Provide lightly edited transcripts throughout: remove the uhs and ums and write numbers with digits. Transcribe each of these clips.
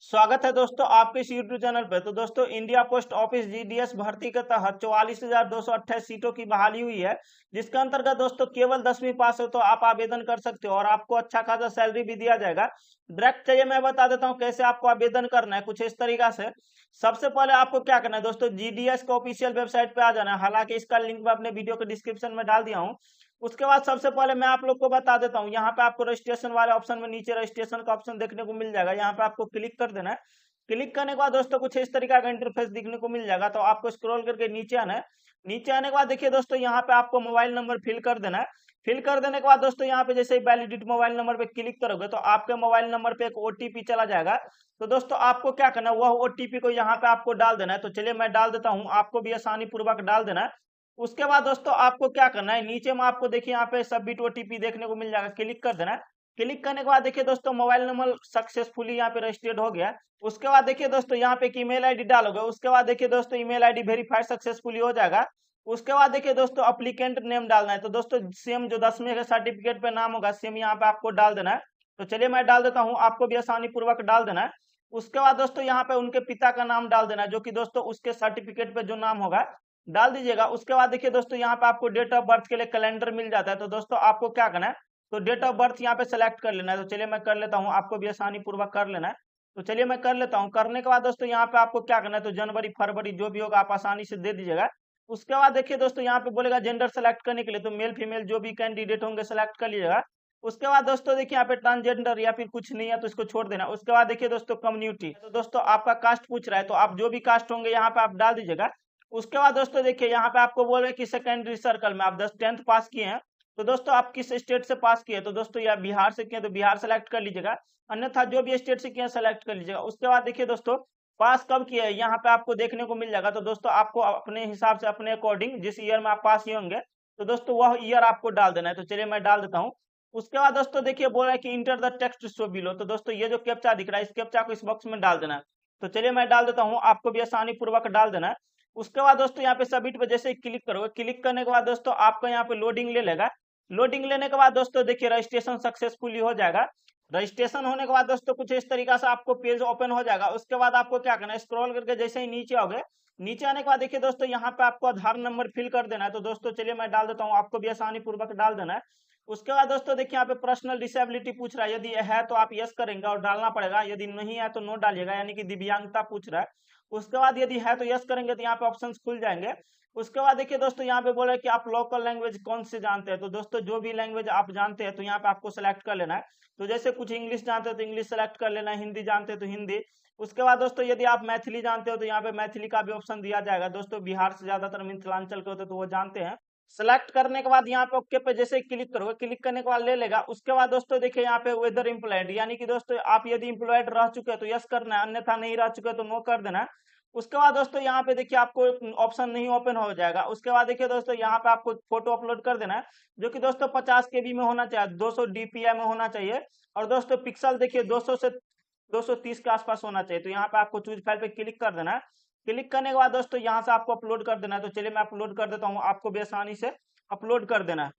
स्वागत है दोस्तों आपके इस यूट्यूब चैनल पे। तो दोस्तों इंडिया पोस्ट ऑफिस जीडीएस भर्ती के तहत 44,228 सीटों की बहाली हुई है, जिसके अंतर्गत दोस्तों केवल 10वीं पास हो तो आप आवेदन कर सकते हो और आपको अच्छा खासा सैलरी भी दिया जाएगा। डायरेक्ट चलिए मैं बता देता हूँ कैसे आपको आवेदन करना है कुछ इस तरीका से। सबसे पहले आपको क्या करना है दोस्तों, जीडीएस का ऑफिशियल वेबसाइट पे आ जाना है। हालांकि इसका लिंक मैं अपने वीडियो के डिस्क्रिप्शन में डाल दिया हूँ। उसके बाद सबसे पहले मैं आप लोग को बता देता हूँ, यहाँ पे आपको रजिस्ट्रेशन वाले ऑप्शन में नीचे रजिस्ट्रेशन का ऑप्शन देखने को मिल जाएगा। यहाँ पे आपको क्लिक कर देना है। क्लिक करने के बाद दोस्तों कुछ इस तरीका का इंटरफेस दिखने को मिल जाएगा। तो आपको स्क्रॉल करके नीचे आना है। नीचे आने के बाद देखिए दोस्तों यहाँ पे आपको मोबाइल नंबर फिल कर देना है। फिल कर देने के बाद दोस्तों यहाँ पे जैसे ही वैलिडेट मोबाइल नंबर पे क्लिक करोगे तो आपके मोबाइल नंबर पे एक ओटीपी चला जाएगा। तो दोस्तों आपको क्या करना है, वह ओटीपी को यहाँ पे आपको डाल देना है। तो चलिए मैं डाल देता हूँ, आपको भी आसानी पूर्वक डाल देना है। उसके बाद दोस्तों आपको क्या करना है, नीचे में आपको देखिए यहाँ पे सबमिट ओटीपी देखने को मिल जाएगा, क्लिक कर देना है। क्लिक करने के बाद देखिए दोस्तों मोबाइल नंबर सक्सेसफुली यहाँ पे रजिस्टर्ड हो गया। उसके बाद देखिए दोस्तों यहाँ पे एक ईमेल आईडी डालोगे। उसके बाद देखिए दोस्तों ईमेल आईडी वेरीफाइड सक्सेसफुली हो जाएगा। उसके बाद देखिए दोस्तों अप्लीकेंट नेम डालना है। तो दोस्तों सेम जो 10वीं के सर्टिफिकेट पे नाम होगा सेम यहाँ पे आपको डाल देना है। तो चलिए मैं डाल देता हूँ, आपको भी आसानी पूर्वक डाल देना है। उसके बाद दोस्तों यहाँ पे उनके पिता का नाम डाल देना है, जो कि दोस्तों उसके सर्टिफिकेट पे जो नाम होगा डाल दीजिएगा। उसके बाद देखिए दोस्तों यहाँ पे आपको डेट ऑफ बर्थ के लिए कैलेंडर मिल जाता है। तो दोस्तों आपको क्या करना है, तो डेट ऑफ बर्थ यहाँ पे सेलेक्ट कर लेना है। तो चलिए मैं कर लेता हूँ, आपको भी आसानी पूर्वक कर लेना है। तो चलिए मैं कर लेता हूँ। करने के बाद दोस्तों यहाँ पे आपको क्या करना है, तो जनवरी फरवरी जो भी होगा आप आसानी से दे दीजिएगा। उसके बाद देखिए दोस्तों यहाँ पे बोलेगा जेंडर सेलेक्ट करने के लिए, तो मेल फीमेल जो भी कैंडिडेट होंगे सेलेक्ट कर लीजिएगा। उसके बाद दोस्तों देखिए यहाँ पे ट्रांसजेंडर या फिर कुछ नहीं है तो इसको छोड़ देना। उसके बाद देखिए दोस्तों कम्युनिटी, तो दोस्तों आपका कास्ट पूछ रहा है, तो आप जो भी कास्ट होंगे यहाँ पे आप डाल दीजिएगा। उसके बाद दोस्तों देखिए यहाँ पे आपको बोल रहे हैं कि सेकेंडरी सर्कल में आप 10th पास किए हैं। तो दोस्तों आप किस स्टेट से पास किए, तो दोस्तों या बिहार से किए तो बिहार सेलेक्ट कर लीजिएगा, अन्यथा जो भी स्टेट से किए सेलेक्ट कर लीजिएगा। उसके बाद देखिए दोस्तों पास कब किए यहाँ पे आपको देखने को मिल जाएगा। तो दोस्तों आपको अपने हिसाब से अपने अकॉर्डिंग जिस ईयर में आप पास किए होंगे तो दोस्तों वह ईयर आपको डाल देना है। तो चलिए मैं डाल देता हूँ। उसके बाद दोस्तों देखिए बोल रहा है कि enter the text show below. तो दोस्तों ये जो कैप्चा दिख रहा है इस कैप्चा को इस बॉक्स में डाल देना है। तो चलिए मैं डाल देता हूँ, आपको भी आसानी पूर्वक डाल देना है। उसके बाद दोस्तों यहाँ पे सबमिट पे जैसे ही क्लिक करोगे, क्लिक करने के बाद दोस्तों आपका यहाँ पे लोडिंग ले लेगा। लोडिंग लेने के बाद दोस्तों देखिए रजिस्ट्रेशन सक्सेसफुली हो जाएगा। रजिस्ट्रेशन होने के बाद दोस्तों कुछ इस तरीका से आपको पेज ओपन हो जाएगा। उसके बाद आपको क्या करना है, स्क्रॉल करके जैसे ही नीचे आओगे, नीचे आने के बाद देखिए दोस्तों यहाँ पे आपको आधार नंबर फिल कर देना है। तो दोस्तों चलिए मैं डाल देता हूँ, आपको भी आसानी पूर्वक डाल देना है। उसके बाद दोस्तों देखिए यहाँ पे पर्सनल डिसेबिलिटी पूछ रहा है, यदि है तो आप यस करेंगे और डालना पड़ेगा, यदि नहीं है तो नो डालिएगा, यानी कि दिव्यांगता पूछ रहा है। उसके बाद यदि है तो यस करेंगे तो यहाँ पे ऑप्शन खुल जाएंगे। उसके बाद देखिए दोस्तों यहाँ पे बोल रहे हैं कि आप लोकल लैंग्वेज कौन से जानते हैं। तो दोस्तों जो भी लैंग्वेज आप जानते हैं तो यहाँ पे आपको सेलेक्ट कर लेना है। तो जैसे कुछ इंग्लिश जानते हैं तो इंग्लिश सेलेक्ट कर लेना है, हिंदी जानते हैं तो हिंदी। उसके बाद दोस्तों यदि आप मैथिली जानते हो तो यहाँ पे मैथिली का भी ऑप्शन दिया जाएगा। दोस्तों बिहार से ज्यादातर मिथिलांचल के होते हैं तो वो जानते हैं। सेलेक्ट करने के बाद यहाँ पे ओके पे जैसे क्लिक करोगे, क्लिक करने के बाद ले लेगा। उसके बाद दोस्तों देखिए यहाँ पे वेदर एम्प्लॉयड, यानी कि दोस्तों आप यदि एम्प्लॉयड रह चुके हैं तो यस करना है, अन्यथा नहीं रह चुके तो नो कर देना है। उसके बाद दोस्तों यहाँ पे देखिए आपको ऑप्शन नहीं ओपन हो जाएगा। उसके बाद देखिए दोस्तों यहाँ पे आपको फोटो अपलोड कर देना है, जो कि दोस्तों 50 केबी में होना चाहिए, 200 डीपीआई में होना चाहिए। और दोस्तों पिक्सल देखिए 200 से 230 के आसपास होना चाहिए। तो यहाँ पे आपको चूज फाइल पे क्लिक कर देना है। क्लिक करने के बाद दोस्तों यहाँ से आपको अपलोड कर देना है। तो चलिए मैं अपलोड कर देता हूँ, आपको भी आसानी से अपलोड कर देना है।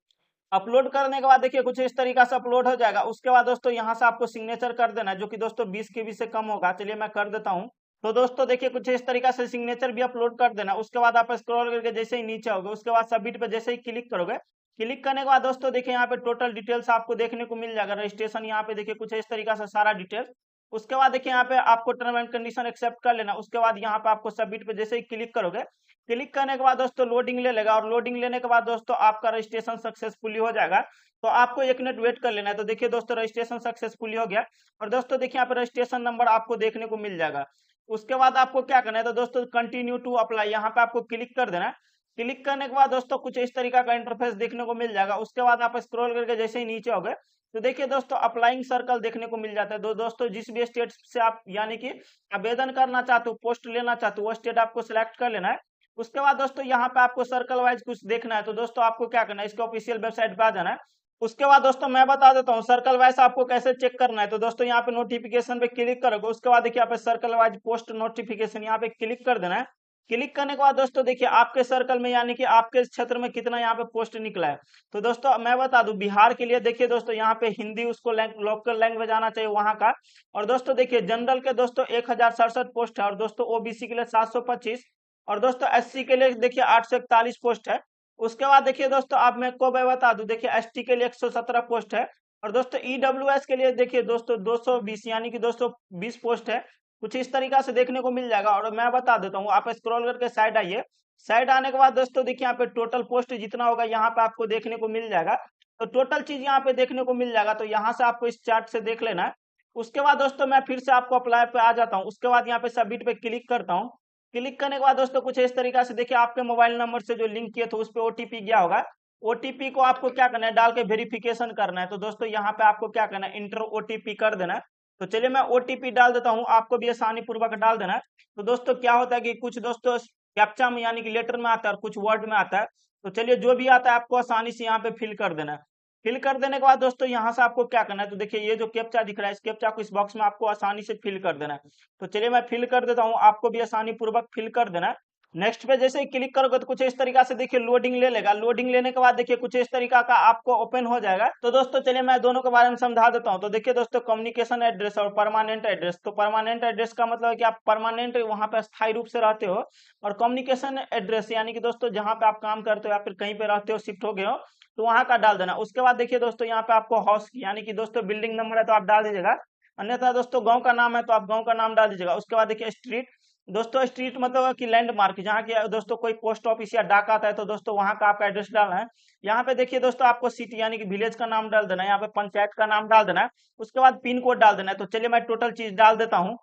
अपलोड करने के बाद देखिए कुछ इस तरीका से अपलोड हो जाएगा। उसके बाद दोस्तों यहाँ से आपको सिग्नेचर कर देना है, जो कि दोस्तों 20 केबी से कम होगा। चलिए मैं कर देता हूँ। तो दोस्तों देखिए कुछ इस तरीका से सिग्नेचर भी अपलोड कर देना। उसके बाद आप स्क्रॉल करके जैसे ही नीचे आओगे, उसके बाद सबमिट पे जैसे ही क्लिक करोगे, क्लिक करने के बाद दोस्तों देखिए यहाँ पे टोटल डिटेल्स आपको देखने को मिल जाएगा। रजिस्ट्रेशन यहाँ पे देखिए कुछ इस तरीका से सारा डिटेल्स। उसके बाद देखिए यहाँ पे आपको टर्म एंड कंडीशन एक्सेप्ट कर लेना। उसके बाद यहाँ पे आपको सबमिट पे जैसे ही क्लिक करोगे, क्लिक करने के बाद दोस्तों लोडिंग ले लेगा और लोडिंग लेने के बाद दोस्तों आपका रजिस्ट्रेशन सक्सेसफुली हो जाएगा। तो आपको 1 मिनट वेट कर लेना है। तो देखिए दोस्तों रजिस्ट्रेशन सक्सेसफुली हो गया। और दोस्तों देखिए यहाँ पे रजिस्ट्रेशन नंबर आपको देखने को मिल जाएगा। उसके बाद आपको क्या करना है, तो दोस्तों कंटिन्यू टू अप्लाई यहाँ पे आपको क्लिक कर देना है। क्लिक करने के बाद दोस्तों कुछ इस तरीका का इंटरफेस देखने को मिल जाएगा। उसके बाद आप स्क्रॉल करके जैसे ही नीचे हो गए तो देखिए दोस्तों अप्लाइंग सर्कल देखने को मिल जाता है। दोस्तों जिस भी स्टेट से आप यानी कि आवेदन करना चाहते हो, पोस्ट लेना चाहते हो, वो स्टेट आपको सिलेक्ट कर लेना है। उसके बाद दोस्तों यहाँ पे आपको सर्कल वाइज कुछ देखना है। तो दोस्तों आपको क्या करना है, इसके ऑफिशियल वेबसाइट पे आ जाना है। उसके बाद दोस्तों मैं बता देता हूँ सर्कल वाइज आपको कैसे चेक करना है। तो दोस्तों यहाँ पे नोटिफिकेशन पे क्लिक करोगे, उसके बाद देखिए यहाँ पे सर्कल वाइज पोस्ट नोटिफिकेशन यहाँ पे क्लिक कर देना है। क्लिक करने के बाद दोस्तों देखिए आपके सर्कल में यानी कि आपके क्षेत्र में कितना यहाँ पे पोस्ट निकला है। तो दोस्तों मैं बता दूं, बिहार के लिए देखिए दोस्तों यहाँ पे हिंदी उसको लोकल लैंग्वेज आना चाहिए वहां का। और दोस्तों देखिए जनरल के दोस्तों 1067 पोस्ट है, और दोस्तों ओबीसी के लिए 725, और दोस्तों एससी के लिए देखिए 841 पोस्ट है। उसके बाद देखिए दोस्तों आप मैं को मैं बता दूं, देखिए एसटी के लिए 117 पोस्ट है, और दोस्तों ईडब्ल्यूएस के लिए देखिए दोस्तों 220 यानी कि 220 पोस्ट है। कुछ इस तरीका से देखने को मिल जाएगा। और मैं बता देता हूँ, आप स्क्रॉल करके साइड आइए। साइड आने के बाद दोस्तों देखिए यहाँ पे टोटल पोस्ट जितना होगा यहाँ पे आपको देखने को मिल जाएगा। तो टोटल चीज यहाँ पे देखने को मिल जाएगा, तो यहाँ से आपको इस चार्ट से देख लेना है। उसके बाद दोस्तों मैं फिर से आपको अप्लाई पे आ जाता हूँ। उसके बाद यहाँ पे सबमिट पे क्लिक करता हूँ। क्लिक करने के बाद दोस्तों कुछ इस तरीका से देखिए आपके मोबाइल नंबर से जो लिंक किया था उस पर ओटीपी गया होगा। ओटीपी को आपको क्या करना है, डाल के वेरिफिकेशन करना है। तो दोस्तों यहाँ पे आपको क्या करना है, इंटर ओटीपी कर देना है। तो चलिए मैं ओटीपी डाल देता हूँ, आपको भी आसानी पूर्वक डाल देना है। तो दोस्तों क्या होता है कि कुछ दोस्तों कैप्चा में यानी कि लेटर में आता है और कुछ वर्ड में आता है। तो चलिए जो भी आता है आपको आसानी से यहाँ पे फिल कर देना है। फिल कर देने के बाद दोस्तों यहाँ से आपको क्या करना है, तो देखिए ये जो कैप्चा दिख रहा है इस कैप्चा को इस बॉक्स में आपको आसानी से फिल कर देना है। तो चलिए मैं फिल कर देता हूँ, आपको भी आसानी पूर्वक फिल कर देना है। नेक्स्ट पे जैसे ही क्लिक करोगे तो कुछ इस तरीका से देखिए लोडिंग ले लेगा। लोडिंग लेने के बाद देखिए कुछ इस तरीका का आपको ओपन हो जाएगा। तो दोस्तों चलिए मैं दोनों के बारे में समझा देता हूँ। तो देखिए दोस्तों कम्युनिकेशन एड्रेस और परमानेंट एड्रेस। तो परमानेंट एड्रेस का मतलब है कि आप परमानेंट वहां पे स्थायी रूप से रहते हो, और कम्युनिकेशन एड्रेस यानी कि दोस्तों जहां पे आप काम करते हो या फिर कहीं पे रहते हो, शिफ्ट हो गए हो, तो वहां का डाल देना। उसके बाद देखिए दोस्तों यहाँ पे आपको हाउस यानी कि दोस्तों बिल्डिंग नंबर है तो आप डाल दीजिएगा, अन्यथा दोस्तों गांव का नाम है तो आप गांव का नाम डाल दीजिएगा। उसके बाद देखिए स्ट्रीट, दोस्तों स्ट्रीट मतलब कि लैंडमार्क जहाँ की दोस्तों कोई पोस्ट ऑफिस या डाक आता है तो दोस्तों वहां का आपका एड्रेस डालना है। यहाँ पे देखिए दोस्तों आपको सिटी यानी कि विलेज का नाम डाल देना है, यहाँ पे पंचायत का नाम डाल देना है। उसके बाद पिन कोड डाल देना है। तो चलिए मैं टोटल चीज डाल देता हूँ।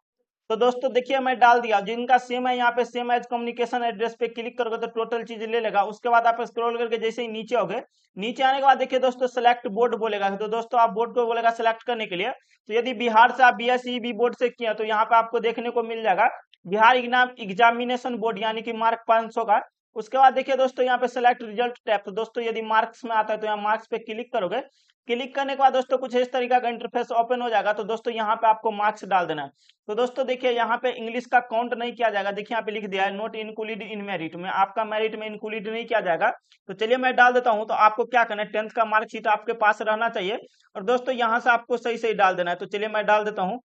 तो दोस्तों देखिए मैं डाल दिया, जिनका सेम है यहाँ पे सेम एज कम्युनिकेशन एड्रेस पे क्लिक करोगे तो टोटल चीज ले लेगा। उसके बाद आप स्क्रॉल करके जैसे ही नीचे होगे, नीचे आने के बाद देखिए दोस्तों सेलेक्ट बोर्ड बोलेगा। तो दोस्तों आप बोर्ड को बोलेगा सेलेक्ट करने के लिए। तो यदि बिहार से आप बीएसईबी बोर्ड से किया तो यहाँ पे आपको देखने को मिल जाएगा बिहार एग्जामिनेशन बोर्ड यानी कि मार्क 500 का। उसके बाद देखिए दोस्तों यहाँ पे सेलेक्ट रिजल्ट टैब। तो दोस्तों यदि मार्क्स में आता है तो यहाँ मार्क्स पे क्लिक करोगे। क्लिक करने के बाद दोस्तों कुछ इस तरीका का इंटरफेस ओपन हो जाएगा। तो दोस्तों यहाँ पे आपको मार्क्स डाल देना है। तो दोस्तों देखिए यहाँ पे इंग्लिश का काउंट नहीं किया जाएगा, देखिए यहाँ पे लिख दिया है नोट इंक्लूडेड इन मेरिट में, आपका मेरिट में इंक्लूडेड नहीं किया जाएगा। तो चलिए मैं डाल देता हूँ। तो आपको क्या करना है, 10th का मार्कशीट आपके पास रहना चाहिए, और दोस्तों यहाँ से आपको सही सही डाल देना है। तो चलिए मैं डाल देता हूँ।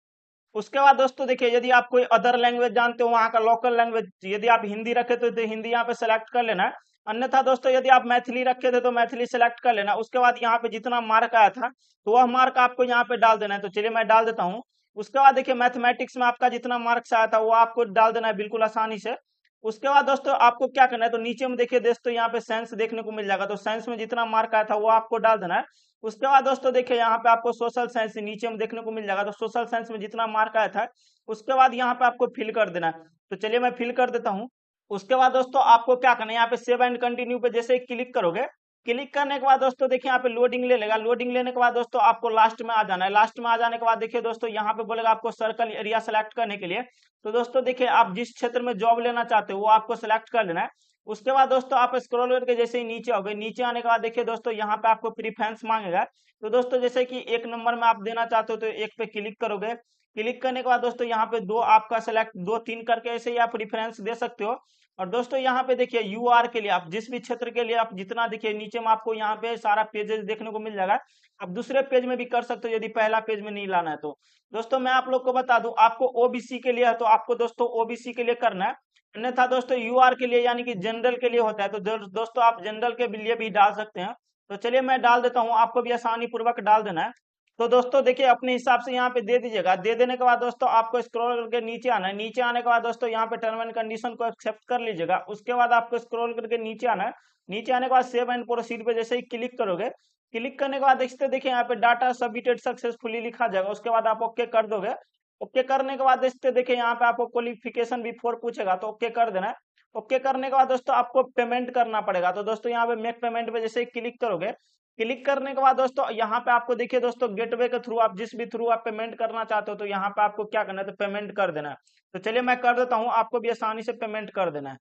उसके बाद दोस्तों देखिए यदि आप कोई अदर लैंग्वेज जानते हो वहाँ का लोकल लैंग्वेज, यदि आप हिंदी रखे थे तो हिंदी यहाँ पे सेलेक्ट कर लेना है, अन्यथा दोस्तों यदि आप मैथिली रखे थे तो मैथिली सेलेक्ट कर लेना। उसके बाद यहाँ पे जितना मार्क आया था तो वह मार्क आपको यहाँ पे डाल देना है। तो चलिए मैं डाल देता हूँ। उसके बाद देखिए मैथमेटिक्स में आपका जितना मार्क्स आया था वो आपको डाल देना है बिल्कुल आसानी से। उसके बाद दोस्तों आपको क्या करना है, तो नीचे में देखिए दोस्तों यहाँ पे साइंस देखने को मिल जाएगा। तो साइंस में जितना मार्क आया था वो आपको डाल देना है। उसके बाद दोस्तों देखिए यहाँ पे आपको सोशल साइंस नीचे में देखने को मिल जाएगा। तो सोशल साइंस में जितना मार्क आया था उसके बाद यहाँ पे आपको फिल कर देना है। तो चलिए मैं फिल कर देता हूँ। उसके बाद दोस्तों आपको क्या करना है, यहाँ पे सेव एंड कंटिन्यू पे जैसे ही क्लिक करोगे, क्लिक करने के बाद दोस्तों देखिए यहाँ पे लोडिंग ले लेगा। लोडिंग लेने के बाद दोस्तों आपको लास्ट में आ जाना है। लास्ट में आ जाने के बाद देखिए दोस्तों यहाँ पे बोलेगा आपको सर्कल एरिया सेलेक्ट करने के लिए। तो दोस्तों देखिए आप जिस क्षेत्र में जॉब लेना चाहते हो वो आपको सेलेक्ट कर लेना है। उसके बाद दोस्तों आप स्क्रॉल करके जैसे ही नीचे आओगे, नीचे आने के बाद देखिए दोस्तों यहाँ पे आपको प्रीफरेंस मांगेगा। तो दोस्तों जैसे कि 1 नंबर में आप देना चाहते हो तो 1 पे क्लिक करोगे। क्लिक करने के बाद दोस्तों यहाँ पे 2 आपका सेलेक्ट 2 3 करके ऐसे ही आप प्रीफरेंस दे सकते हो। और दोस्तों यहाँ पे देखिए यूआर के लिए आप जिस भी क्षेत्र के लिए आप जितना देखिए नीचे में आपको यहाँ पे सारा पेजेस देखने को मिल जाएगा। आप दूसरे पेज में भी कर सकते हो यदि पहला पेज में नहीं लाना है तो। दोस्तों मैं आप लोग को बता दूं, आपको ओबीसी के लिए है तो आपको दोस्तों ओबीसी के लिए करना है, अन्यथा दोस्तों यूआर के लिए यानी कि जनरल के लिए होता है तो दोस्तों आप जनरल के लिए भी डाल सकते हैं। तो चलिए मैं डाल देता हूँ, आपको भी आसानी पूर्वक डाल देना है। तो दोस्तों देखिए अपने हिसाब से यहाँ पे दे दीजिएगा। दे देने के बाद दोस्तों आपको स्क्रॉल करके नीचे आना है। नीचे आने के बाद दोस्तों यहाँ पे टर्म एंड कंडीशन को एक्सेप्ट कर लीजिएगा। उसके बाद आपको स्क्रॉल करके नीचे आना है। नीचे आने के बाद सेव एंड प्रोसीड पे जैसे ही क्लिक करोगे, क्लिक करने के बाद देखिए यहाँ पे डाटा सबमिटेड सक्सेसफुली लिखा जाएगा। उसके बाद आप ओके कर दोगे। ओके करने के बाद देखिए यहाँ पे आपको क्वालिफिकेशन बिफोर पूछेगा तो ओके कर देना है। ओके करने के बाद दोस्तों आपको पेमेंट करना पड़ेगा। तो दोस्तों यहाँ पे मेक पेमेंट पे जैसे ही क्लिक करोगे, क्लिक करने के बाद दोस्तों यहाँ पे आपको देखिए दोस्तों गेटवे के थ्रू आप जिस भी थ्रू आप पेमेंट करना चाहते हो तो यहाँ पे आपको क्या करना है, तो पेमेंट कर देना है। तो चलिए मैं कर देता हूँ, आपको भी आसानी से पेमेंट कर देना है।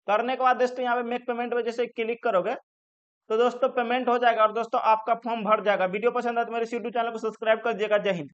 करने के बाद दोस्तों यहाँ पे मेक पेमेंट पे जैसे क्लिक करोगे तो दोस्तों पेमेंट हो जाएगा और दोस्तों आपका फॉर्म भर जाएगा। वीडियो पसंद आए तो मेरे यूट्यूब चैनल को सब्सक्राइब कर दीजिएगा। जय हिंद।